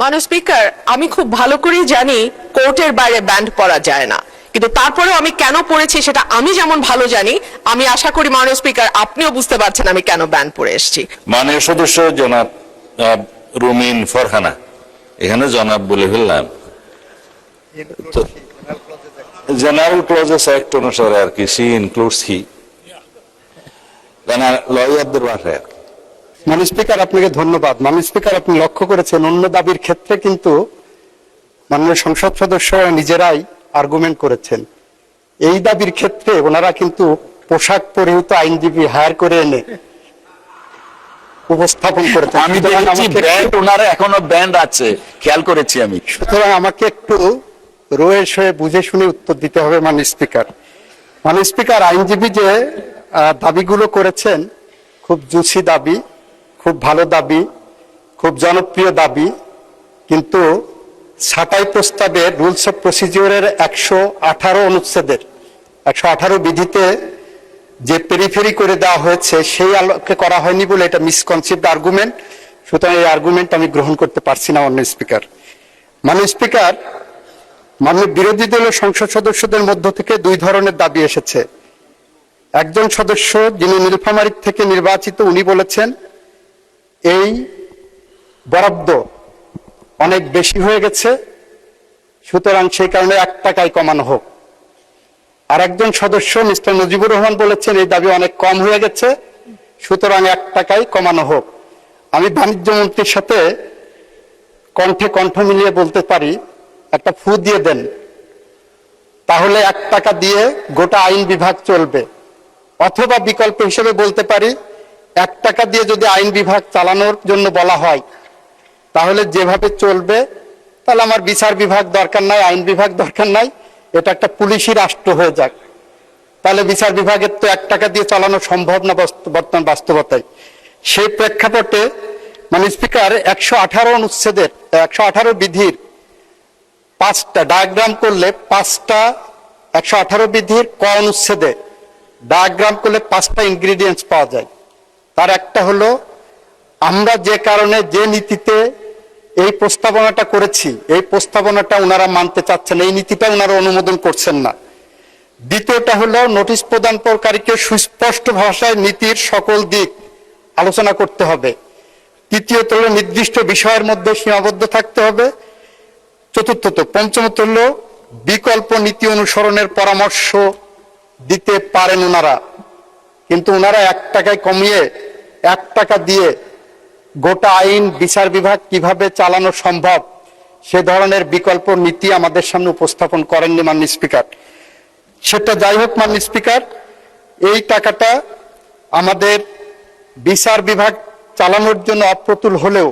মাননীয় স্পিকার, আমি খুব ভালো করেই জানি কোর্টের বাইরে ব্যান্ড পড়া যায় না, কিন্তু তারপরেও আমি কেন পড়েছি সেটা আমি যেমন ভালো জানি, আমি আশা করি মাননীয় স্পিকার আপনিও বুঝতে পারছেন আমি কেন ব্যান্ড পড়ে এসেছি। মাননীয় সদস্য জনাব রুমিন ফরহানা, এখানে জনাব বলে ফেললাম, জেনারেল ক্লজেস অ্যাক্ট অনুসারে আর কি, সি ইনক্লুডস হি, লয়ারদের ভাষায় আর কি। মাননীয় স্পিকার, আপনাকে ধন্যবাদ। মাননীয় স্পিকার, আপনি লক্ষ্য করেছেন অন্য দাবির ক্ষেত্রে কিন্তু মাননীয় সংসদ সদস্যরা নিজেরাই আর্গুমেন্ট করেছেন। এই দাবির ক্ষেত্রে ওনারা কিন্তু পোশাক পরিহিত আইনজীবী হায়ার করে এনে উপস্থাপন করেছেন। আমি দেখেছি ব্যান্ড, ওনারা এখনো ব্যান্ড আছে, খেয়াল করেছি আমি। সুতরাং আমাকে একটু রয়েস হয়ে বুঝে শুনে উত্তর দিতে হবে মাননীয় স্পিকার। মাননীয় স্পিকার, আইনজীবী যে দাবিগুলো করেছেন খুব জুসি দাবি, খুব ভালো দাবি, খুব জনপ্রিয় দাবি, কিন্তু ছাঁটাই প্রস্তাবের রুলস অফ প্রসিজিওরের 118 অনুচ্ছেদের 118 বিধিতে যে পেরিফেরি করে দেওয়া হয়েছে সেই আলোকে করা হয়নি বলে এটা মিসকনসিভড আর্গুমেন্ট। সুতরাং এই আর্গুমেন্ট আমি গ্রহণ করতে পারছি না মাননীয় স্পিকার। মাননীয় স্পিকার, মাননীয় বিরোধী দলীয় সংসদ সদস্যদের মধ্য থেকে দুই ধরনের দাবি এসেছে। একজন সদস্য যিনি নীলফামারী থেকে নির্বাচিত, উনি বলেছেন এই বরাদ্দ অনেক বেশি হয়ে গেছে, সুতরাং সেই কারণে 1 টাকায় কমানো হোক। আর একজন সদস্য মিস্টার মুজিবুর রহমান বলেছেন এই দাবি অনেক কম হয়ে গেছে, সুতরাং 1 টাকায় কমানো হোক। আমি বাণিজ্য মন্ত্রীর সাথে কণ্ঠে কণ্ঠ মিলিয়ে বলতে পারি, একটা ফু দিয়ে দেন, তাহলে 1 টাকা দিয়ে গোটা আইন বিভাগ চলবে। অথবা বিকল্প হিসেবে বলতে পারি, 1 টাকা দিয়ে যদি আইন বিভাগ চালানোর জন্য বলা হয় তাহলে যেভাবে চলবে, তাহলে আমার বিচার বিভাগ দরকার নাই, আইন বিভাগ দরকার নাই, এটা একটা পুলিশি রাষ্ট্র হয়ে যাক। তাহলে বিচার বিভাগের তো 1 টাকা দিয়ে চালানো সম্ভব না বর্তমান বাস্তবতায়। সেই প্রেক্ষাপটে মাননীয় স্পিকার, 118 অনুচ্ছেদের 118 বিধির 5টা ডায়াগ্রাম করলে 5টা 118 বিধির ক অনুচ্ছেদে ডায়াগ্রাম করলে 5টা ইনগ্রিডিয়েন্টস পাওয়া যায়। তার একটা হলো আমরা যে কারণে যে নীতিতে এই প্রস্তাবনাটা করেছি, এই প্রস্তাবনাটা ওনারা মানতে চাচ্ছেন, এই নীতিটা ওনারা অনুমোদন করছেন না। দ্বিতীয়টা হলো নোটিশ প্রদানকারীকে সুস্পষ্ট ভাষায় নীতির সকল দিক আলোচনা করতে হবে। তৃতীয়ত হলো নির্দিষ্ট বিষয়ের মধ্যে সীমাবদ্ধ থাকতে হবে। চতুর্থত, পঞ্চমত হলো বিকল্প নীতি অনুসরণের পরামর্শ দিতে পারেন ওনারা, কিন্তু ওনারা 1 টাকায় কমিয়ে 1 টাকা দিয়ে গোটা আইন বিচার বিভাগ কিভাবে চালানো সম্ভব সে ধরনের বিকল্প নীতি আমাদের সামনে উপস্থাপন করেননি মাননীয় স্পিকার। সেটা যাই হোক মাননীয় স্পিকার, এই টাকাটা আমাদের বিচার বিভাগ চালানোর জন্য অপ্রতুল হলেও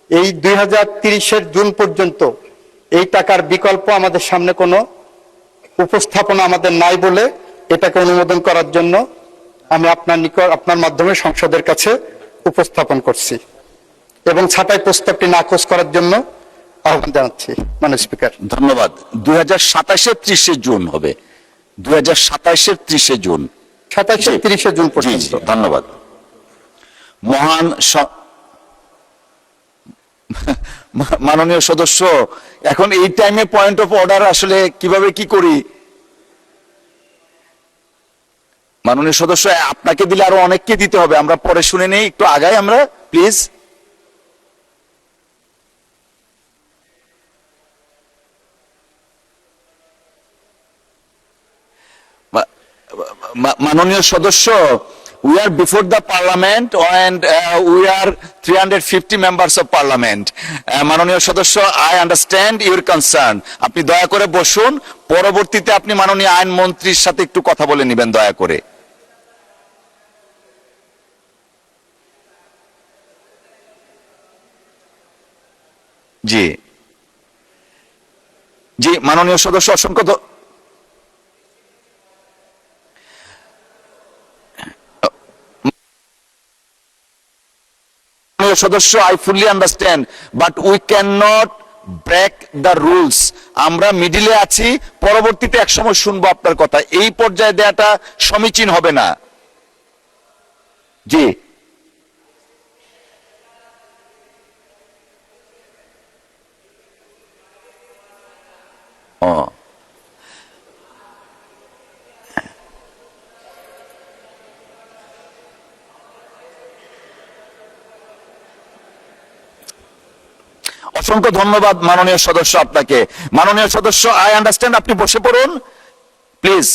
এই 2030-এর জুন পর্যন্ত এই টাকার বিকল্প আমাদের সামনে কোনো উপস্থাপনা আমাদের নাই বলে এটাকে অনুমোদন করার জন্য আমি আপনার মাধ্যমে সংসদের কাছে উপস্থাপন করছি এবং ছাঁটাই প্রস্তাবটি নাকচ করার জন্য আহ্বান জানাচ্ছি মাননীয় স্পিকার। ধন্যবাদ। 2027-এর 30 জুন হবে, 2027-এর 30 জুন, 27-30 জুন পর্যন্ত। ধন্যবাদ। মহান মাননীয় সদস্য, এখন এই টাইমে পয়েন্ট অফ অর্ডার আসলে কিভাবে কি করি? মাননীয় সদস্য, আপনাকে দিলে আরো অনেককে দিতে হবে, আমরা পরে শুনে নেই, একটু আগাই আমরা প্লিজ। মাননীয় সদস্য, we are before the parliament and we are 350 members of parliament. মাননীয় সদস্য, I understand your concern. আপনি দয়া করে বসুন, পরবর্তীতে আপনি মাননীয় আইন মন্ত্রীর সাথে একটু কথা বলে নেবেন দয়া করে। জি জি মাননীয় সদস্য, অসংখ্য সদস্য, I fully understand, but we cannot break the rules. আমরা মিডিলে আছি, পরবর্তীতে একসময় শুনবো আপনার কথা, এই পর্যায়ে দেয়াটা সমীচীন হবে না। জি ও অসংখ্য ধন্যবাদ মাননীয় সদস্য আপনাকে। মাননীয় সদস্য, আই আন্ডারস্ট্যান্ড, আপনি বসে পড়ুন প্লিজ।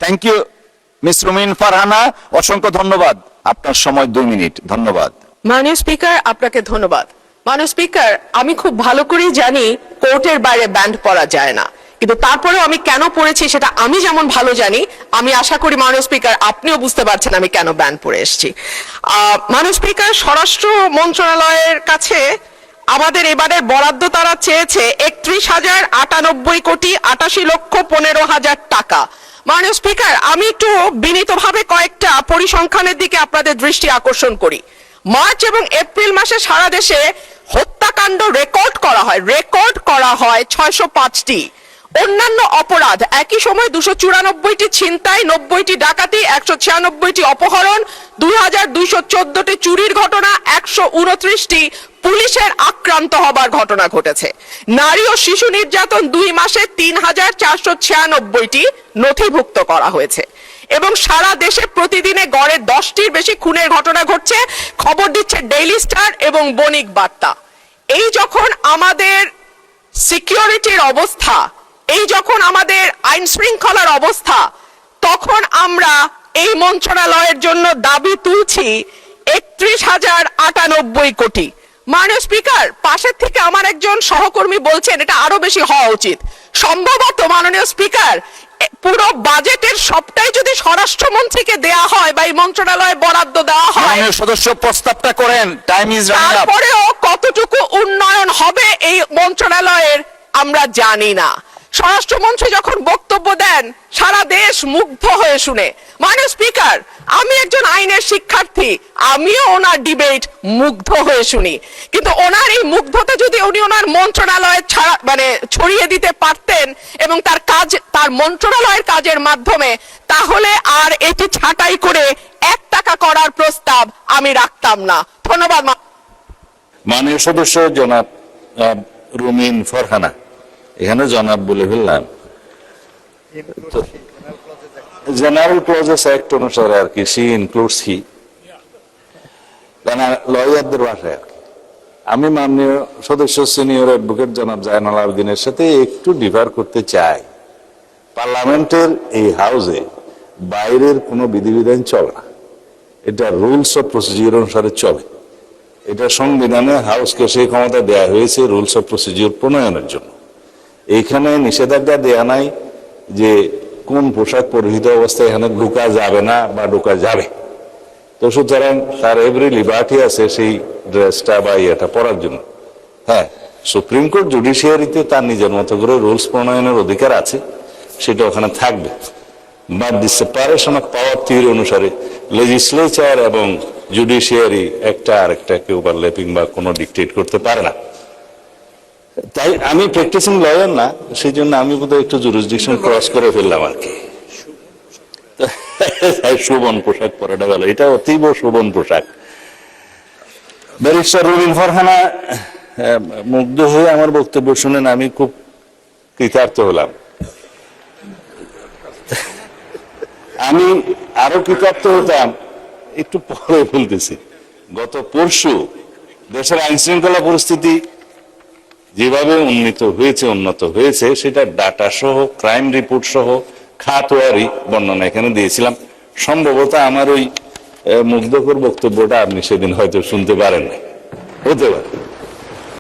থ্যাংক ইউ মিস রুমিন ফারহানা, অসংখ্য ধন্যবাদ। আপনার সময় 2 মিনিট। ধন্যবাদ। মাননীয় স্পিকার, আপনাকে ধন্যবাদ। মাননীয় স্পিকার, আমি খুব ভালো করেই জানি কোর্টের বাইরে ব্যান্ড পড়া যায় না, কিন্তু তারপরেও আমি কেন পড়েছি সেটা আমি যেমন ভালো জানি, আমি আশা করি মাননীয় স্পিকার আপনিও বুঝতে পারছেন আমি কেন ব্যান্ড পড়ে এসেছি। মাননীয় স্পিকার, স্বরাষ্ট্র মন্ত্রণালয়ের কাছে আমাদের এবারে বরাদ্দ তারা চেয়েছে 31,098 কোটি 88,15,000 টাকা। মাননীয় স্পিকার, আমি একটু বিনীতভাবে কয়েকটা পরিসংখ্যানের দিকে আপনাদের দৃষ্টি আকর্ষণ করি। মার্চ এবং এপ্রিল মাসে সারা দেশে হত্যাকাণ্ড রেকর্ড করা হয় 605টি। অন্যান্য অপরাধ একই সময় 294টি ছিনতাই, 90টি ডাকাতি, 196টি অপহরণ, 2,214টি চুরির ঘটনা, 129টি পুলিশের আক্রান্ত হবার ঘটনা ঘটেছে। নারী ও শিশু নির্যাতন 2 মাসে 3,496টি নথিভুক্ত করা হয়েছে এবং সারা দেশে প্রতিদিনে গড়ে 10টির বেশি খুনের ঘটনা ঘটছে, খবর দিচ্ছে ডেইলি স্টার এবং বণিক বার্তা। এই যখন আমাদের সিকিউরিটির অবস্থা, এই যখন আমাদের আইন শৃঙ্খলার অবস্থা, তখন আমরা এই মন্ত্রণালয়ের জন্য দাবি তুলছি 31,098 কোটি। মাননীয় স্পিকার, পাশের থেকে আমার একজন সহকর্মী বলছেন এটা আরো বেশি হওয়া উচিত। সম্ভবত মাননীয় স্পিকার, পুরো বাজেটের সবটাই যদি স্বরাষ্ট্রমন্ত্রীকে দেয়া হয় বা এই মন্ত্রণালয়ে বরাদ্দ দেওয়া হয়, মাননীয় সদস্য প্রস্তাবটা করেন, টাইম ইজ রানিং আপ। তারপরেও কতটুকু উন্নয়ন হবে এই মন্ত্রণালয়ের আমরা জানি না। স্বরাষ্ট্রমন্ত্রী যখন বক্তব্য দেন সারা দেশ মুগ্ধ হয়ে শুনে। মাননীয় স্পিকার, আমি একজন আইনের শিক্ষার্থী, আমিও ওনার ডিবেট মুগ্ধ হয়ে শুনি, কিন্তু ওনার এই মুগ্ধতা যদি উনি ওনার মন্ত্রণালয়ে ছড়িয়ে দিতে পারতেন এবং তার মন্ত্রণালয়ের কাজের মাধ্যমে, তাহলে আর এটি ছাঁটাই করে 1 টাকা করার প্রস্তাব আমি রাখতাম না। ধন্যবাদ। মাননীয় সদস্য জনাব রুমিন ফারহানা, এখানে জনাব বলে ফেললাম, জেনারেল ক্লজেস অ্যাক্ট অনুসারে আর কি, সি ইনক্লুডস হি, লয়ারদের ভাষায় আর কি। আমি মাননীয় সদস্য সিনিয়র অ্যাডভোকেট জনাব জায়নাল আবেদিনের সাথে একটু ডিফার করতে চাই। পার্লামেন্টের এই হাউসে বাইরের কোনো বিধিবিধান চলে না, এটা রুলস অফ প্রসিডিউর অনুসারে চলে। এটা সংবিধানে হাউসকে সেই ক্ষমতা দেয়া হয়েছে রুলস অফ প্রসিডিউর প্রণয়নের জন্য। এইখানে নিষেধাজ্ঞা দেয়া নাই যে কোন পোশাক পরিহিত অবস্থায় এখানে ঢোকা যাবে না বা ঢোকা যাবে। তো সুতরাং তার এভরি লিবার্টি আছে সেই ড্রেসটা বা ইয়েটা পরার জন্য। হ্যাঁ, সুপ্রিম কোর্ট জুডিশিয়ারিতে তার নিজের মতো করে রুলস প্রণয়নের অধিকার আছে, সেটা ওখানে থাকবে। But the separation of power theory অনুসারে লেজিসলেচার এবং জুডিশিয়ারি একটা আরেকটাকে ওভারল্যাপিং বা কোনো ডিকটেট করতে পারে না। তাই আমি প্র্যাকটিসিং লয়ার না, সেই জন্য আমি বোধহয় একটু জুরিসডিকশন ক্রস করে ফেললাম আর কি। শোভন পোশাক পরাটা গেল, এটা অতীব শোভন পোশাক। ব্যারিস্টার রুমিন ফারহানা মুগ্ধ হয়ে আমার বক্তব্য শুনেন, আমি খুব কৃতার্থ হলাম। আমি আরো কৃতার্থ হতাম, একটু পরে বলতেছি। গত পরশু দেশের আইন শৃঙ্খলা পরিস্থিতি যেভাবে উন্নত হয়েছে সেটা ডাটা সহ, ক্রাইম রিপোর্ট সহ, খাতওয়ারি বর্ণনা এখানে দিয়েছিলাম। সম্ভবত আমার ওই মুগ্ধকর বক্তব্যটা আপনি সেদিন হয়তো শুনতে পারেন না, হতে পারে।